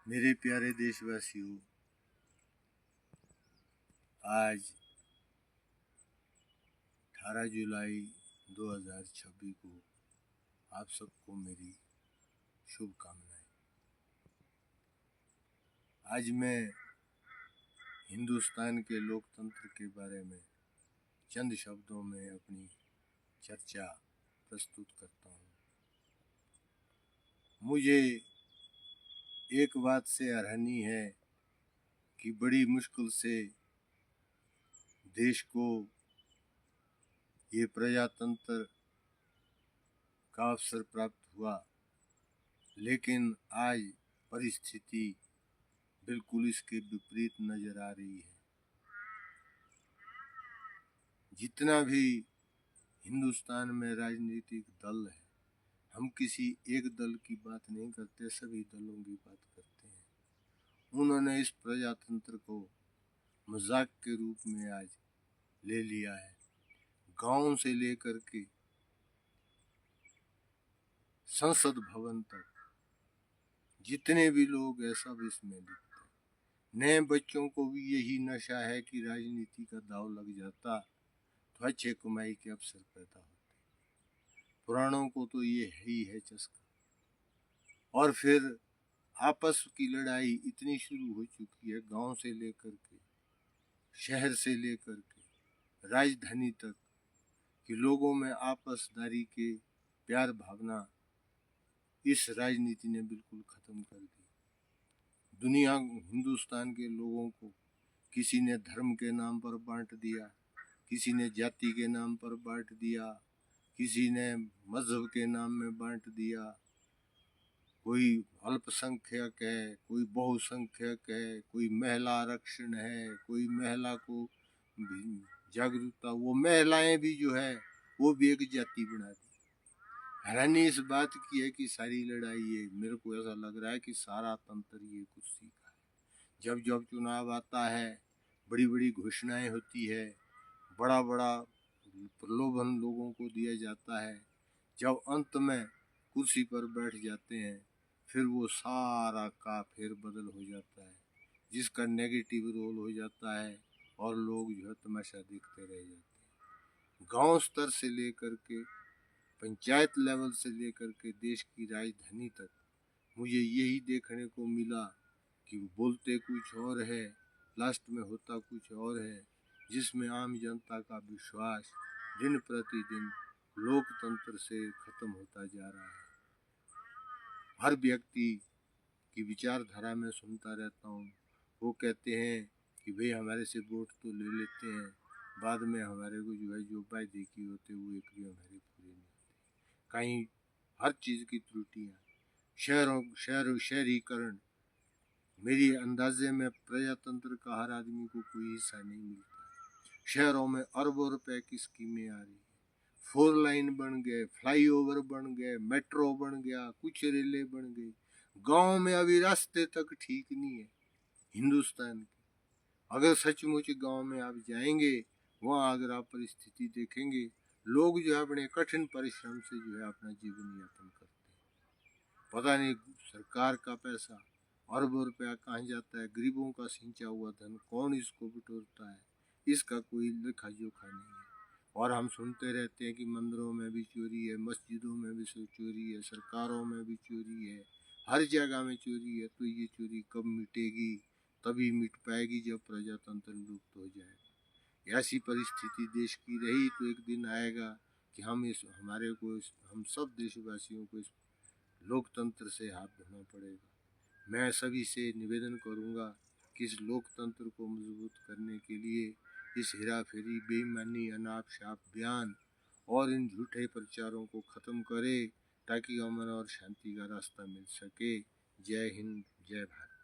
मेरे प्यारे देशवासियों, आज 18 जुलाई 2026 को आप सबको मेरी शुभकामनाएं। आज मैं हिंदुस्तान के लोकतंत्र के बारे में चंद शब्दों में अपनी चर्चा प्रस्तुत करता हूँ। मुझे एक बात से हैरानी है कि बड़ी मुश्किल से देश को ये प्रजातंत्र का अवसर प्राप्त हुआ, लेकिन आज परिस्थिति बिल्कुल इसके विपरीत नजर आ रही है। जितना भी हिंदुस्तान में राजनीतिक दल है, हम किसी एक दल की बात नहीं करते, सभी दलों की बात करते हैं। उन्होंने इस प्रजातंत्र को मजाक के रूप में आज ले लिया है। गांव से लेकर के संसद भवन तक जितने भी लोग हैं सब इसमें लिप्त हैं। नए बच्चों को भी यही नशा है कि राजनीति का दांव लग जाता तो अच्छे कमाई के अवसर पैदा होते। पुरानों को तो ये ही है चस्का। और फिर आपस की लड़ाई इतनी शुरू हो चुकी है, गांव से लेकर के शहर से लेकर के राजधानी तक, कि लोगों में आपसदारी के प्यार भावना इस राजनीति ने बिल्कुल खत्म कर दी। दुनिया हिंदुस्तान के लोगों को किसी ने धर्म के नाम पर बांट दिया, किसी ने जाति के नाम पर बांट दिया, किसी ने मजहब के नाम में बांट दिया। कोई अल्पसंख्यक है, कोई बहुसंख्यक है, कोई महिला आरक्षण है, कोई महिला को जागरूकता, वो महिलाएं भी जो है वो भी एक जाति बना दी। हैरानी इस बात की है कि सारी लड़ाई ये, मेरे को ऐसा लग रहा है कि सारा तंत्र ये कुर्सी का है। जब जब चुनाव आता है, बड़ी बड़ी घोषणाएं होती है, बड़ा बड़ा प्रलोभन लोगों को दिया जाता है, जब अंत में कुर्सी पर बैठ जाते हैं फिर वो सारा का फेर बदल हो जाता है, जिसका नेगेटिव रोल हो जाता है और लोग जो है तमाशा देखते रह जाते हैं। गांव स्तर से लेकर के पंचायत लेवल से लेकर के देश की राजधानी तक मुझे यही देखने को मिला कि बोलते कुछ और है, लास्ट में होता कुछ और है, जिसमें आम जनता का विश्वास दिन प्रतिदिन लोकतंत्र से खत्म होता जा रहा है। हर व्यक्ति की विचारधारा में सुनता रहता हूँ, वो कहते हैं कि भाई हमारे से वोट तो ले लेते हैं, बाद में हमारे को जो है जो वायदे की होते वो एक भी हमारे पूरे नहीं होते। कहीं हर चीज़ की त्रुटियाँ, शहरीकरण, मेरी अंदाजे में प्रजातंत्र का हर आदमी को कोई हिस्सा नहीं मिलता है। शहरों में अरबों रुपए की स्कीमें आ रही है, 4 लाइन बन गए, फ्लाईओवर बन गए, मेट्रो बन गया, कुछ रेलें बन गई। गांव में अभी रास्ते तक ठीक नहीं है हिंदुस्तान के। अगर सचमुच गांव में आप जाएंगे, वहाँ अगर आप परिस्थिति देखेंगे, लोग जो है अपने कठिन परिश्रम से जो है अपना जीवन यापन करते हैं। पता नहीं सरकार का पैसा अरबों रुपया कहाँ जाता है, गरीबों का सिंचा हुआ धन कौन इसको बटोरता है, इसका कोई लेखा जोखा नहीं है। और हम सुनते रहते हैं कि मंदिरों में भी चोरी है, मस्जिदों में भी चोरी है, सरकारों में भी चोरी है, हर जगह में चोरी है। तो ये चोरी कब मिटेगी? तभी मिट पाएगी जब प्रजातंत्र लुप्त हो जाएगा। ऐसी परिस्थिति देश की रही तो एक दिन आएगा कि हम सब देशवासियों को इस लोकतंत्र से हाथ धोना पड़ेगा। मैं सभी से निवेदन करूंगा कि इस लोकतंत्र को मजबूत करने के लिए इस हेराफेरी, बेईमानी, अनाप शनाप बयान और इन झूठे प्रचारों को खत्म करें, ताकि अमन और शांति का रास्ता मिल सके। जय हिंद, जय भारत।